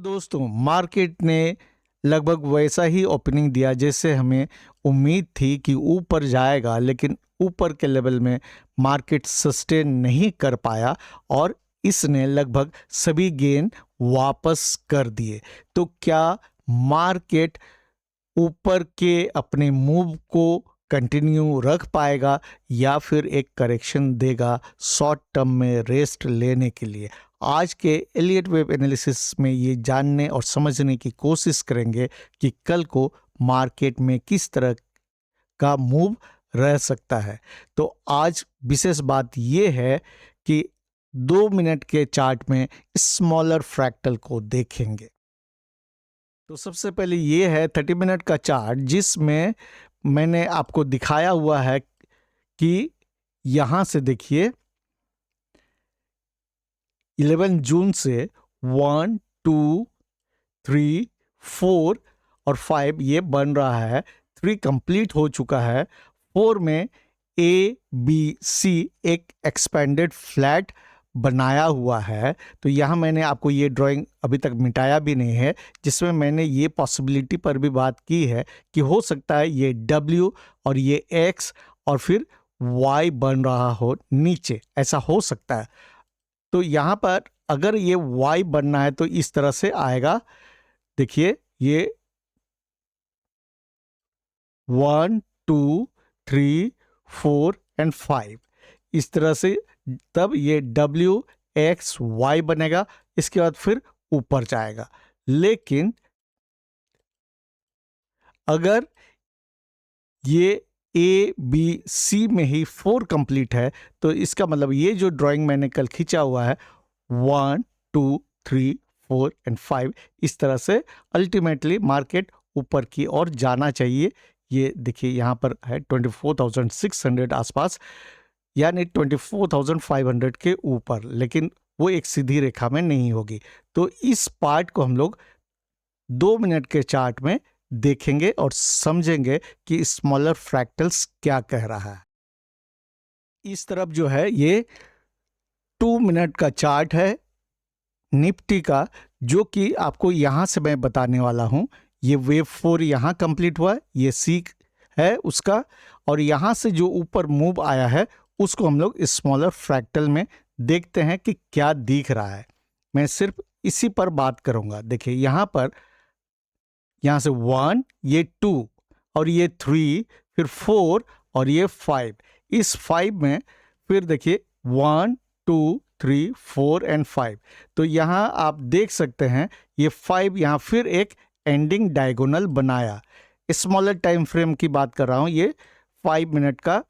दोस्तों, मार्केट ने लगभग वैसा ही ओपनिंग दिया जैसे हमें उम्मीद थी कि ऊपर जाएगा, लेकिन ऊपर के लेवल में मार्केट सस्टेन नहीं कर पाया और इसने लगभग सभी गेन वापस कर दिए। तो क्या मार्केट ऊपर के अपने मूव को कंटिन्यू रख पाएगा या फिर एक करेक्शन देगा शॉर्ट टर्म में रेस्ट लेने के लिए? आज के एलियट वेव एनालिसिस में ये जानने और समझने की कोशिश करेंगे कि कल को मार्केट में किस तरह का मूव रह सकता है। तो आज विशेष बात ये है कि 2 मिनट के चार्ट में स्मॉलर फ्रैक्टल को देखेंगे। तो सबसे पहले ये है 30 मिनट का चार्ट, जिसमें मैंने आपको दिखाया हुआ है कि यहाँ से देखिए 11 जून से 1, 2, 3, 4 और 5 ये बन रहा है। 3 कंप्लीट हो चुका है। 4 में ABC एक एक्सपेंडेड फ्लैट बनाया हुआ है। तो यहाँ मैंने आपको ये ड्राइंग अभी तक मिटाया भी नहीं है, जिसमें मैंने ये पॉसिबिलिटी पर भी बात की है कि हो सकता है ये W और ये X और फिर Y बन रहा हो नीचे, ऐसा हो सकता है। तो यहाँ पर अगर ये Y बनना है तो इस तरह से आएगा। देखिए ये 1, 2, 3, 4 एंड 5 इस तरह से, तब ये WXY बनेगा। इसके बाद फिर ऊपर जाएगा। लेकिन अगर ये ABC में ही 4 कंप्लीट है तो इसका मतलब ये जो ड्राइंग मैंने कल खींचा हुआ है 1, 2, 3, 4 एंड 5 इस तरह से अल्टीमेटली मार्केट ऊपर की ओर जाना चाहिए। ये देखिए यहाँ पर है 24,600 आसपास, यानी 24,500 के ऊपर, लेकिन वो एक सीधी रेखा में नहीं होगी। तो इस पार्ट को हम लोग 2 मिनट के चार्ट में देखेंगे और समझेंगे कि स्मॉलर फ्रैक्टल्स क्या कह रहा है। इस तरफ जो है ये 2 मिनट का चार्ट है निफ्टी का, जो कि आपको यहाँ से मैं बताने वाला हूँ। ये वेव 4 यहाँ कंप्लीट हुआ है, ये सी है उसका, और यहाँ से जो ऊपर मूव आया है उसको हम लोग स्मॉलर फ्रैक्टल में देखते हैं कि क्या दिख रहा है। मैं सिर्फ इसी पर बात करूंगा। देखिए यहाँ पर, यहाँ से 1, ये 2 और ये 3, फिर 4 और ये 5। इस 5 में फिर देखिए 1, 2, 3, 4 एंड 5। तो यहाँ आप देख सकते हैं ये 5 यहाँ फिर एक एंडिंग डायगोनल बनाया। स्मॉलर टाइम फ्रेम की बात कर रहा हूँ। ये 5 मिनट का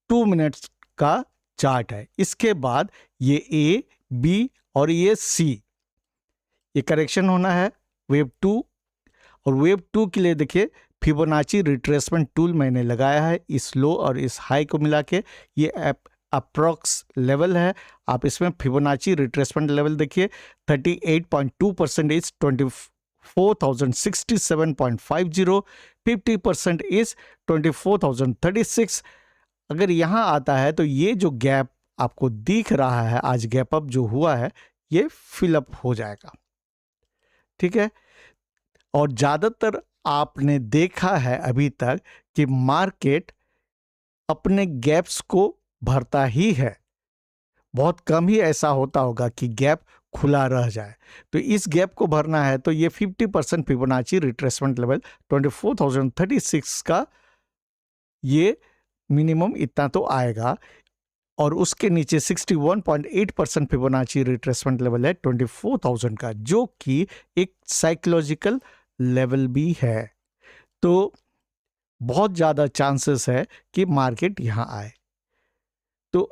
2 मिनट्स का चार्ट है। इसके बाद ये A, B और ये C, ये करेक्शन होना है वेव 2। और वेव 2 के लिए देखिए फिबोनाची रिट्रेसमेंट टूल मैंने लगाया है इस लो और इस हाई को मिला के। ये अप्रॉक्स लेवल है। आप इसमें फिबोनाची रिट्रेसमेंट लेवल देखिए 38.2% इज 24,067.50, 50% इज 24,036। अगर यहाँ आता है तो ये जो गैप आपको दिख रहा है, आज गैप अप जो हुआ है, ये फिलअप हो जाएगा। ठीक है। और ज़्यादातर आपने देखा है अभी तक कि मार्केट अपने गैप्स को भरता ही है। बहुत कम ही ऐसा होता होगा कि गैप खुला रह जाए। तो इस गैप को भरना है तो ये 50% फिबोनाची रिट्रेसमेंट लेवल 24,036 का ये मिनिमम इतना तो आएगा। और उसके नीचे 61.8% फिबोनाची रिट्रेसमेंट लेवल है 24,000 का, जो कि एक साइकोलॉजिकल लेवल भी है। तो बहुत ज़्यादा चांसेस है कि मार्केट यहाँ आए। तो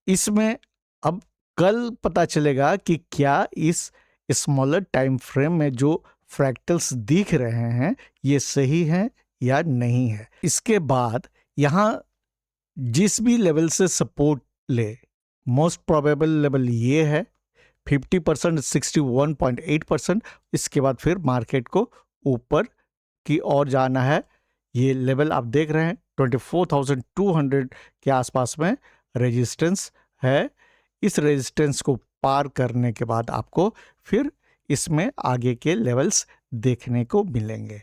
इसमें अब कल पता चलेगा कि क्या इस स्मॉलर टाइम फ्रेम में जो फ्रैक्टल्स दिख रहे हैं ये सही हैं या नहीं है। इसके बाद यहाँ जिस भी लेवल से सपोर्ट ले, मोस्ट प्रोबेबल लेवल ये है 50%, 61.8%। इसके बाद फिर मार्केट को ऊपर की ओर जाना है। ये लेवल आप देख रहे हैं 24,200 के आसपास में रेजिस्टेंस है। इस रेजिस्टेंस को पार करने के बाद आपको फिर इसमें आगे के लेवल्स देखने को मिलेंगे।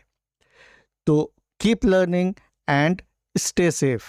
तो keep learning and stay safe.